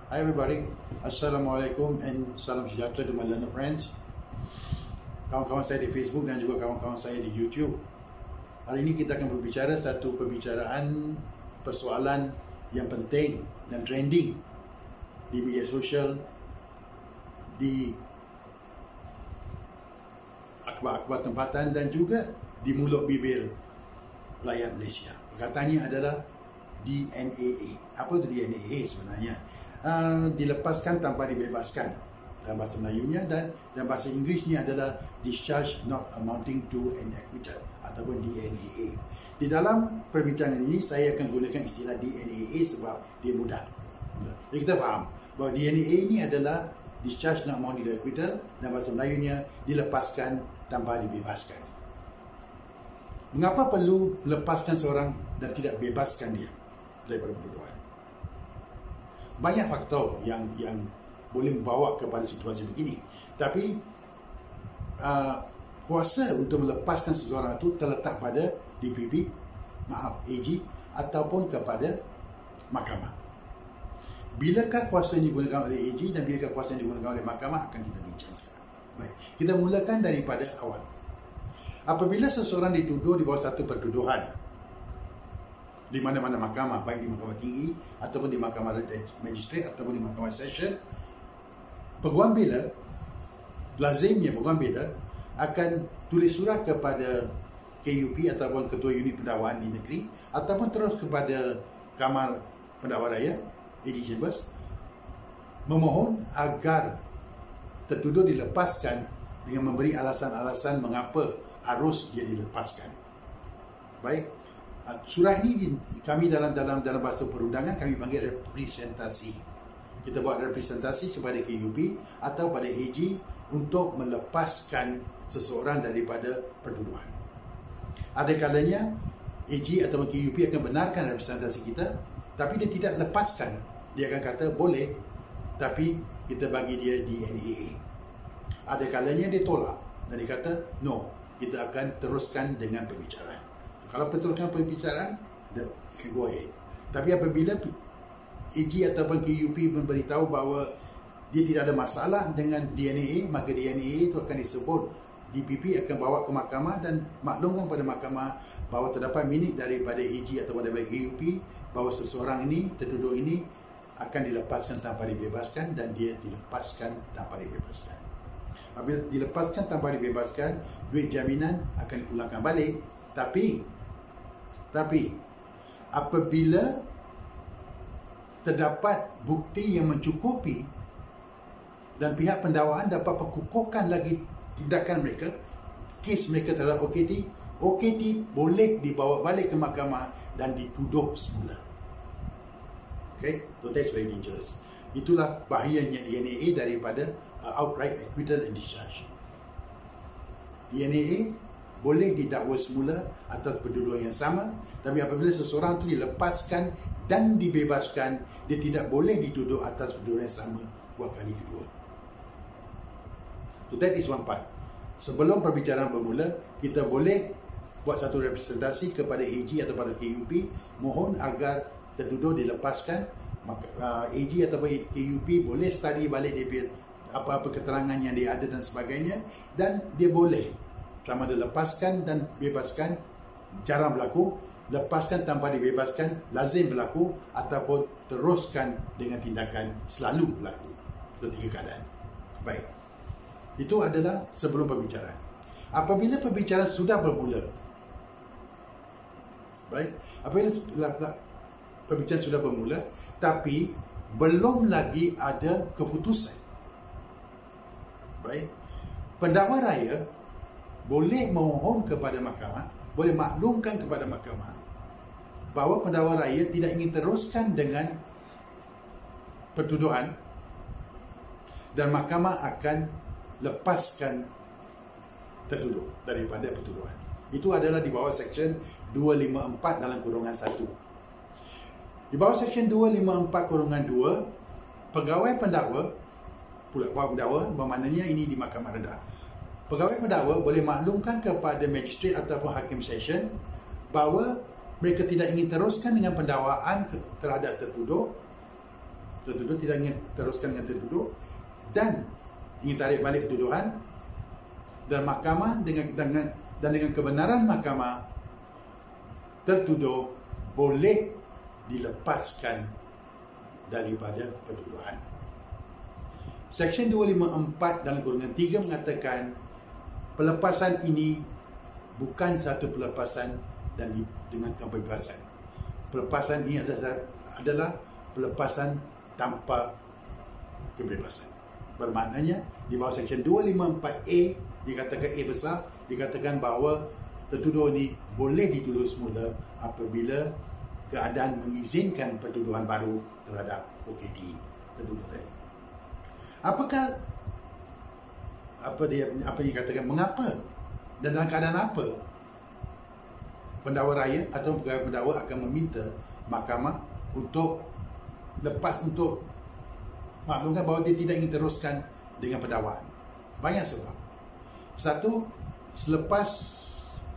Hi everybody, Assalamualaikum and salam sejahtera to my learner friends, kawan-kawan saya di Facebook dan juga kawan-kawan saya di YouTube. Hari ini kita akan berbicara satu perbicaraan persoalan yang penting dan trending di media sosial, di akhbar-akhbar tempatan dan juga di mulut bibir rakyat Malaysia. Perkataannya adalah DNAA. Apa itu DNAA sebenarnya? Dilepaskan tanpa dibebaskan dalam bahasa Melayunya, dan dalam bahasa Inggerisnya adalah discharge not amounting to an acquittal ataupun DNAA. Di dalam perbincangan ini saya akan gunakan istilah DNAA sebab dia mudah. Jadi kita faham bahawa DNAA ini adalah discharge not amounting to an acquittal, dan bahasa Melayunya dilepaskan tanpa dibebaskan. Mengapa perlu lepaskan seorang dan tidak bebaskan dia daripada perbuatan? Banyak faktor yang boleh membawa kepada situasi begini. Tapi kuasa untuk melepaskan seseorang itu terletak pada DPP, AG ataupun kepada mahkamah. Bilakah kuasa yang digunakan oleh AG dan bilakah kuasa yang digunakan oleh mahkamah akan kita bincang sekarang. Baik, kita mulakan daripada awal. Apabila seseorang dituduh di bawah satu pertuduhan di mana-mana mahkamah, baik di mahkamah tinggi ataupun di mahkamah magistrate ataupun di mahkamah session, peguam bela, lazimnya peguam bela akan tulis surat kepada KUP ataupun Ketua Unit Pendakwaan di negeri ataupun terus kepada Kamar Pendakwa Raya AG Chambers memohon agar tertuduh dilepaskan dengan memberi alasan-alasan mengapa harus dia dilepaskan. Baik, surah ini kami dalam bahasa perundangan kami panggil representasi. Kita buat representasi kepada KUP atau pada AG untuk melepaskan seseorang daripada pertuduhan. Ada kalanya AG atau KUP akan benarkan representasi kita, tapi dia tidak lepaskan. Dia akan kata boleh, tapi kita bagi dia DNAA. Ada kalanya dia tolak dan dia kata no, kita akan teruskan dengan pembicaraan. Kalau teruskan pembicaraan, go ahead. Tapi apabila AG ataupun KUP memberitahu bahawa dia tidak ada masalah dengan DNAA, maka DNAA itu akan disebut, DPP akan bawa ke mahkamah dan maklumkan pada mahkamah bahawa terdapat minit daripada AG ataupun daripada KUP bahawa seseorang ini, tertuduh ini akan dilepaskan tanpa dibebaskan, dan dia dilepaskan tanpa dibebaskan. Apabila dilepaskan tanpa dibebaskan, duit jaminan akan dipulangkan balik. Tapi apabila terdapat bukti yang mencukupi dan pihak pendakwaan dapat perkukuhkan lagi tindakan mereka, kes mereka terhadap OKT boleh dibawa balik ke mahkamah dan dituduh semula. Okay, so that's very dangerous. Itulah bahayanya DNAA daripada outright acquittal and discharge. DNAA boleh didakwa semula atas pertuduhan yang sama, tapi apabila seseorang itu dilepaskan dan dibebaskan, dia tidak boleh dituduh atas pertuduhan yang sama buat kali kedua. So that is one part. Sebelum perbicaraan bermula, kita boleh buat satu representasi kepada AG atau pada KUP, mohon agar tertuduh dilepaskan. AG atau KUP boleh study balik dia apa-apa keterangan yang dia ada dan sebagainya, dan dia boleh sama ada lepaskan dan bebaskan jarang berlaku, lepaskan tanpa dibebaskan lazim berlaku, ataupun teruskan dengan tindakan selalu berlaku. Itu tiga keadaan. Baik, itu adalah sebelum perbicaraan. Apabila perbicaraan sudah bermula, baik, apabila perbicaraan sudah bermula tapi belum lagi ada keputusan, baik, pendakwa raya boleh memohon kepada mahkamah, boleh maklumkan kepada mahkamah bahawa pendakwa raya tidak ingin teruskan dengan pertuduhan dan mahkamah akan lepaskan tertuduh daripada pertuduhan. Itu adalah di bawah Seksyen 254 dalam kurungan 1. Di bawah Seksyen 254 pegawai pendakwa, bermaknanya ini di mahkamah rendah, pegawai pendakwa boleh maklumkan kepada magistrate ataupun hakim session bahawa mereka tidak ingin teruskan dengan pendakwaan terhadap tertuduh tertuduh tidak ingin teruskan dengan tertuduh dan ingin tarik balik tuduhan, dan mahkamah dengan kebenaran mahkamah, tertuduh boleh dilepaskan daripada pertuduhan. Seksyen 254 dalam kurungan 3 mengatakan pelepasan ini bukan satu pelepasan dan dengan kebebasan. Pelepasan ini adalah pelepasan tanpa kebebasan. Bermaknanya di bawah Seksyen 254A dikatakan A besar, dikatakan bahawa tertuduh ini boleh dituduh semula apabila keadaan mengizinkan pertuduhan baru terhadap OKT tertuduh tadi. Apakah apa yang dikatakan mengapa dan dalam keadaan apa pendakwa raya atau pegawai pendakwa akan meminta mahkamah untuk lepas, untuk maklumkan bahawa dia tidak ingin teruskan dengan pendakwaan? Banyak sebab. Satu, selepas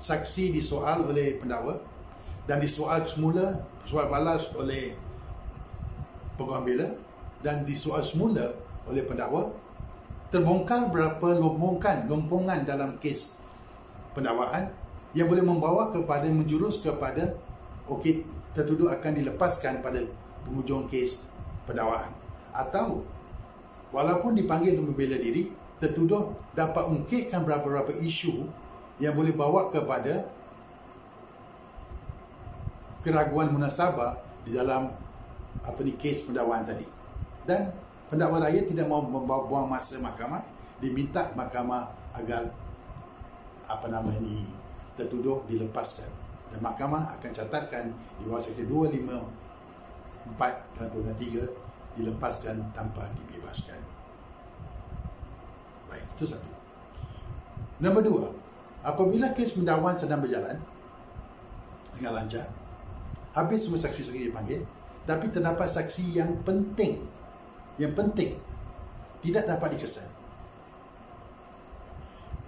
saksi disoal oleh pendakwa dan disoal semula, soal balas oleh peguam bela dan disoal semula oleh pendakwa, terbongkar berapa lompongan dalam kes pendakwaan yang boleh membawa kepada, menjurus kepada tertuduh akan dilepaskan pada penghujung kes pendakwaan. Atau walaupun dipanggil untuk membela diri, tertuduh dapat ungkitkan beberapa isu yang boleh bawa kepada keraguan munasabah di dalam kes pendakwaan tadi. Dan pendakwa raya tidak mahu membuang masa mahkamah, diminta mahkamah agar tertuduh dilepaskan, dan mahkamah akan catatkan di bawah Seksyen 254 dan kurungan 3 dilepaskan tanpa dibebaskan. Baik, itu satu. Nombor 2, apabila kes pendakwaan sedang berjalan dengan lancar, habis semua saksi-saksi dipanggil, tapi terdapat saksi yang penting tidak dapat dikesan.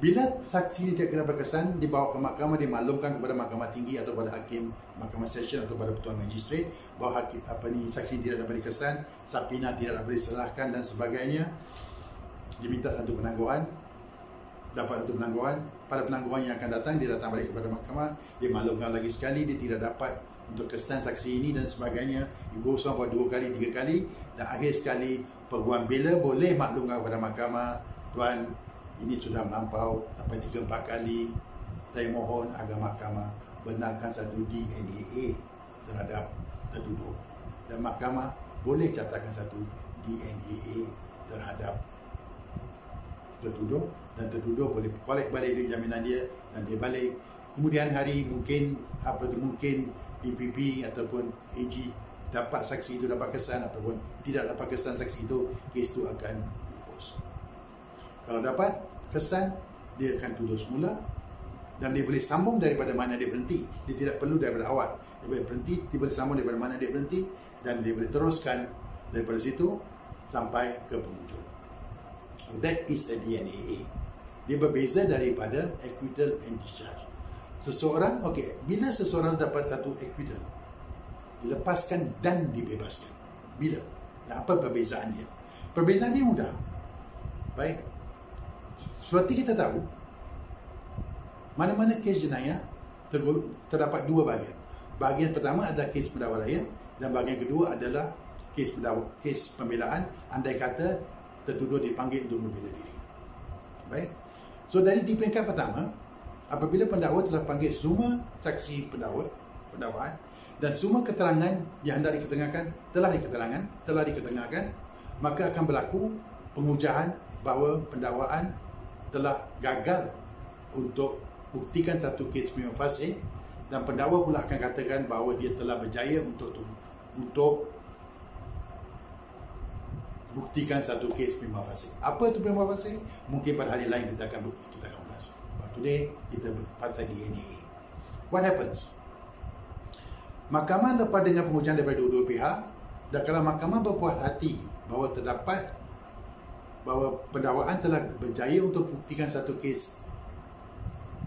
Bila saksi tidak dapat kesan, dibawa ke mahkamah, dimaklumkan kepada mahkamah tinggi atau pada hakim mahkamah session atau pada ketua magistrate bahawa saksi tidak dapat dikesan, sapina tidak dapat diserahkan dan sebagainya. Diminta satu penangguhan, dapat satu penangguhan. Pada penangguhan yang akan datang, dia datang balik kepada mahkamah, dia maklumkan lagi sekali dia tidak dapat untuk kesan saksi ini dan sebagainya. Digosong buat 2 kali, 3 kali, dan akhir sekali peguam bela boleh maklumkan kepada mahkamah, tuan, ini sudah melampau sampai 3-4 kali. Saya mohon agar mahkamah benarkan satu DNAA terhadap tertuduh, dan mahkamah boleh catatkan satu DNAA terhadap tertuduh, dan tertuduh boleh collect balik duit jaminan dia dan dia balik. Kemudian hari mungkin DPP ataupun AG dapat saksi itu dapat kesan ataupun tidak dapat kesan saksi itu, kes itu akan lupus. Kalau dapat kesan, dia akan tuduh semula dan dia boleh sambung daripada mana dia berhenti. Dia tidak perlu daripada awal. Dia boleh berhenti, dia boleh sambung daripada mana dia berhenti dan dia boleh teruskan daripada situ sampai ke penghujung. That is the DNAA. Dia berbeza daripada acquittal and discharge. Seseorang, bila seseorang dapat satu acquittal, dilepaskan dan dibebaskan. Bila? Dan apa perbezaan dia? Perbezaan dia mudah. Baik. Seperti kita tahu, mana-mana kes jenayah terdapat 2 bahagian. Bahagian pertama adalah kes pendakwa raya dan bahagian kedua adalah kes pembelaan andai kata tertuduh dipanggil untuk membela diri. Baik. So dari di peringkat pertama, apabila pendakwa telah panggil semua saksi pendakwaan dan semua keterangan yang hendak telah diketengahkan, maka akan berlaku pengujahan bahawa pendakwaan telah gagal untuk buktikan satu kes prima facie, dan pendakwa pula akan katakan bahawa dia telah berjaya untuk buktikan satu kes prima facie. Apa itu prima facie? Mungkin pada hari lain kita akan bahas. Today kita pakai DNA. What happens? Mahkamah lepas dengan pengujian daripada dua-dua pihak, dan kalau mahkamah berpuas hati bahawa pendakwaan telah berjaya untuk buktikan satu kes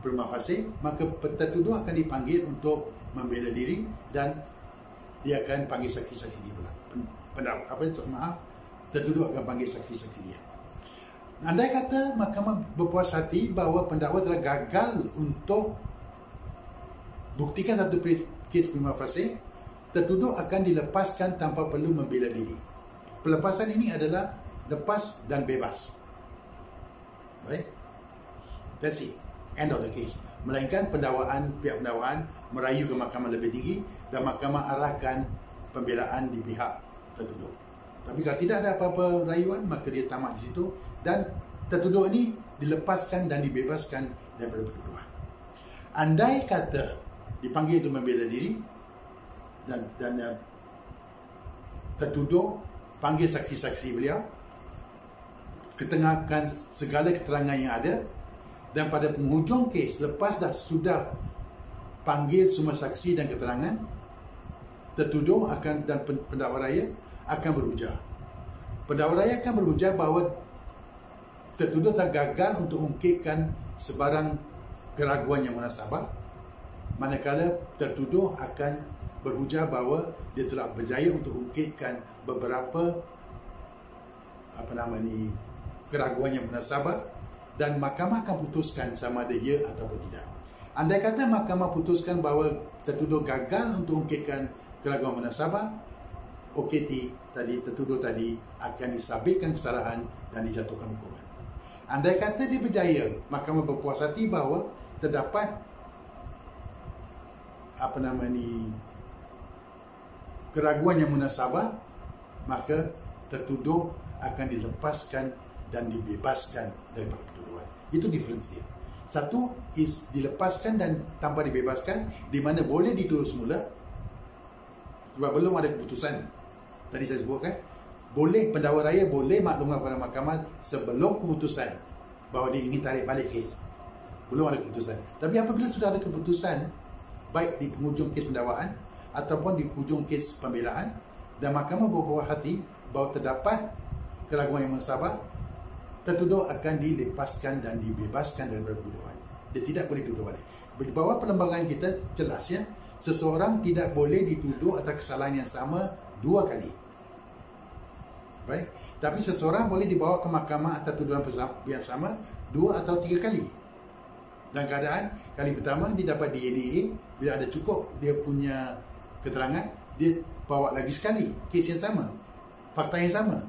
prima facie, maka tertuduh akan dipanggil untuk membela diri dan dia akan panggil saksi-saksi dia pula. tertuduh akan panggil saksi-saksi dia. Andai kata mahkamah berpuas hati bahawa pendakwa telah gagal untuk buktikan satu kes prima facie, tertuduh akan dilepaskan tanpa perlu membela diri. Pelepasan ini adalah lepas dan bebas. Baik? That's it. End of the case. Melainkan pihak pendakwaan merayu ke mahkamah lebih tinggi dan mahkamah arahkan pembelaan di pihak tertuduh. Tapi kalau tidak ada apa-apa rayuan, maka dia tamat di situ dan tertuduh ini dilepaskan dan dibebaskan daripada pertuduhan. Andai kata dipanggil untuk membela diri dan tertuduh panggil saksi-saksi beliau, ketengahkan segala keterangan yang ada, dan pada penghujung kes lepas sudah panggil semua saksi dan keterangan, tertuduh dan pendakwa raya akan berujar. Pendakwa raya akan berujar bahawa tertuduh telah gagal untuk ungkitkan sebarang keraguan yang munasabah, manakala tertuduh akan berujar bahawa dia telah berjaya untuk ungkitkan beberapa keraguan yang munasabah, dan mahkamah akan putuskan sama ada ya ataupun tidak. Andai kata mahkamah putuskan bahawa tertuduh gagal untuk ungkitkan keraguan munasabah, tertuduh tadi akan disabitkan kesalahan dan dijatuhkan hukuman. Andai kata dia berjaya, mahkamah berpuas hati bahawa terdapat keraguan yang munasabah, maka tertuduh akan dilepaskan dan dibebaskan daripada pertuduhan. Itu difference dia. Satu is dilepaskan dan tanpa dibebaskan, di mana boleh dituduh semula sebab belum ada keputusan. Tadi saya sebutkan, pendakwa raya boleh maklumkan kepada mahkamah sebelum keputusan bahawa dia ingin tarik balik kes. Belum ada keputusan. Tapi apabila sudah ada keputusan, baik di penghujung kes pendakwaan ataupun di hujung kes pembelaan, dan mahkamah berpuas hati bahawa terdapat keraguan yang munasabah, tertuduh akan dilepaskan dan dibebaskan daripada tuduhan. Dia tidak boleh tuduh balik. Di bawah perlembagaan kita jelas ya, seseorang tidak boleh dituduh atas kesalahan yang sama 2 kali. Baik, tapi seseorang boleh dibawa ke mahkamah atas tuduhan yang sama 2 atau 3 kali. Dan keadaan kali pertama dia dapat DNA, bila ada cukup dia punya keterangan, dia bawa lagi sekali kes yang sama, fakta yang sama.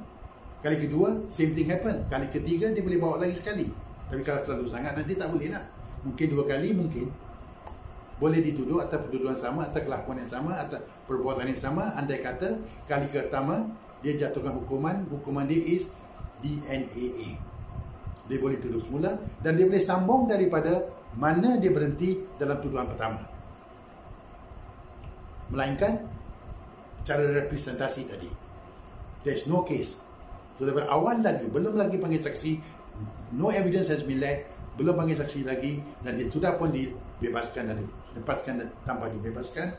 Kali kedua same thing happen, kali ketiga dia boleh bawa lagi sekali. Tapi kalau terlalu sangat nanti tak boleh lah. Mungkin 2 kali mungkin boleh dituduh atas pertuduhan sama, atas kelakuan yang sama, atas perbuatan yang sama. Andai kata kali pertama dia jatuhkan hukuman dia is DNAA. Dia boleh tuduh semula dan dia boleh sambung daripada mana dia berhenti dalam tuduhan pertama. Melainkan cara representasi tadi. There's no case. So daripada awal lagi, belum lagi panggil saksi, no evidence has been led, belum panggil saksi lagi, dan dia sudah pun dibebaskan dan dilepaskan tanpa dibebaskan.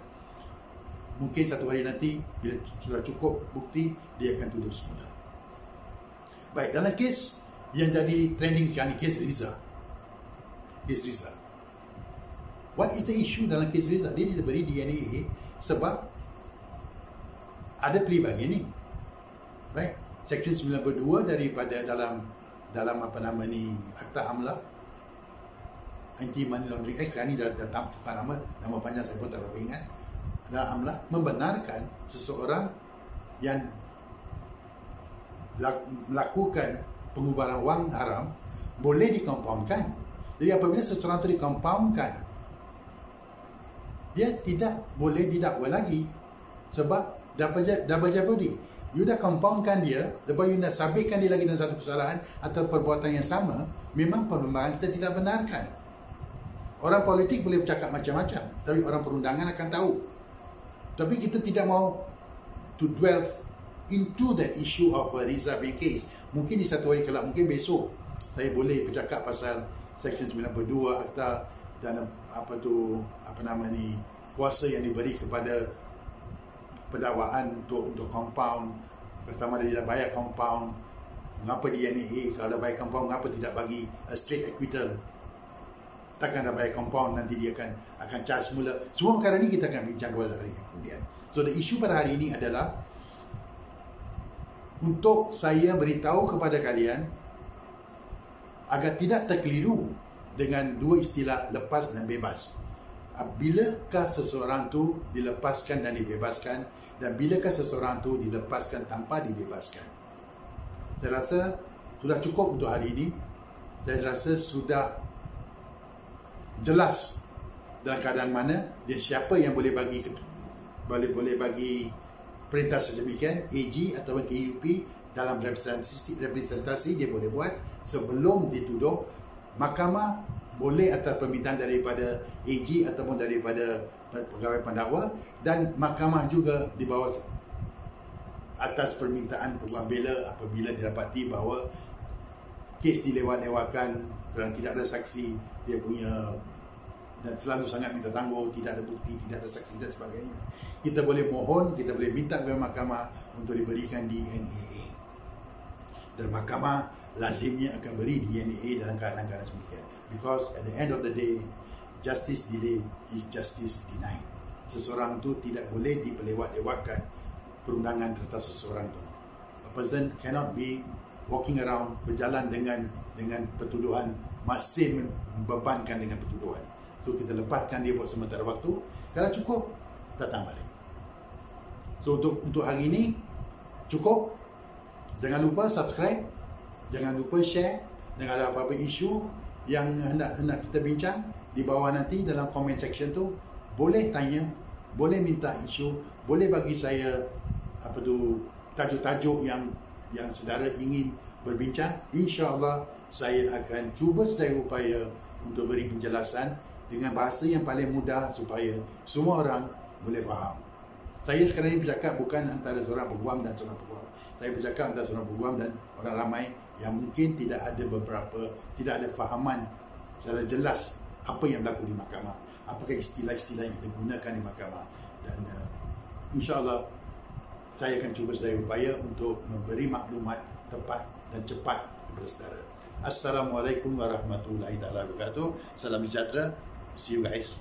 Mungkin satu hari nanti bila sudah cukup bukti, dia akan tuduh semula. Baik, dalam kes yang jadi trending sekarang ni, kes Riza. Kes Riza. What is the issue dalam kes Riza? Dia diberi DNA sebab ada plea bargaining. Baik, Section 92 daripada dalam Akta Amlah Anti Money Laundering Act, sekarang ni dah tukar nama panjang saya pun tak berapa ingat. Dalam Amlah membenarkan seseorang yang melakukan pengubaran wang haram boleh dikompaundkan. Jadi apabila seseorang itu dikompaundkan, dia tidak boleh didakwa lagi sebab double jeopardy. You dah compoundkan dia, lepas you nak sabitkan dia lagi dalam satu kesalahan atau perbuatan yang sama, memang perlembagaan kita tidak benarkan. Orang politik boleh bercakap macam-macam, tapi orang perundangan akan tahu. Tapi kita tidak mahu to dwell into that issue of a Riza bin case. Mungkin di satu hari kelak, mungkin besok saya boleh bercakap pasal Section 92 Akta dan kuasa yang diberi kepada pendakwaan untuk compound, pertama dia dah bayar compound, mengapa DNA, kalau dah bayar compound mengapa tidak bagi a straight acquittal? Takkan dah bayar compound nanti dia akan charge semula. Semua perkara ni kita akan bincang pada hari yang kemudian. So the issue pada hari ini adalah untuk saya beritahu kepada kalian agar tidak terkeliru dengan dua istilah lepas dan bebas. Bilakah seseorang tu dilepaskan dan dibebaskan, dan bilakah seseorang tu dilepaskan tanpa dibebaskan? Saya rasa sudah cukup untuk hari ini. Saya rasa sudah jelas dalam keadaan mana dan siapa yang boleh bagi perintah sedemikian. AG atau KUP dalam representasi dia boleh buat sebelum dituduh. Mahkamah boleh atas permintaan daripada AG ataupun daripada pegawai pendakwa, dan mahkamah juga di bawah atas permintaan peguam bela apabila didapati bahawa kes dilewat-lewatkan kerana tidak ada saksi dia punya, dan selalu sangat minta tangguh, tidak ada bukti, tidak ada saksi dan sebagainya. Kita boleh mohon, kita boleh minta kepada mahkamah untuk diberikan DNA, dan mahkamah lazimnya akan beri DNA dalam keadaan-keadaan demikian. Because at the end of the day, justice delay is justice denied. Seseorang tu tidak boleh dipelewat-lewatkan perundangan terhadap seseorang tu. A person cannot be walking around, berjalan dengan pertuduhan, masih membebankan dengan pertuduhan. So kita lepaskan dia buat sementara waktu. Kalau cukup, datang balik. So untuk hari ini cukup. Jangan lupa subscribe, jangan lupa share. Jangan ada apa-apa isu yang hendak kita bincang, di bawah nanti dalam comment section tu boleh tanya, boleh minta isu, boleh bagi saya tajuk-tajuk yang saudara ingin berbincang. InsyaAllah saya akan cuba sedaya upaya untuk beri penjelasan dengan bahasa yang paling mudah supaya semua orang boleh faham. Saya sekarang ini bercakap bukan antara seorang peguam dan seorang peguam. Saya bercakap antara seorang peguam dan orang ramai yang mungkin tidak ada fahaman secara jelas apa yang berlaku di mahkamah, apakah istilah-istilah yang kita gunakan di mahkamah. Dan insyaAllah saya akan cuba sedaya upaya untuk memberi maklumat tepat dan cepat kepada saudara. Assalamualaikum warahmatullahi wabarakatuh. Salam sejahtera. See you guys.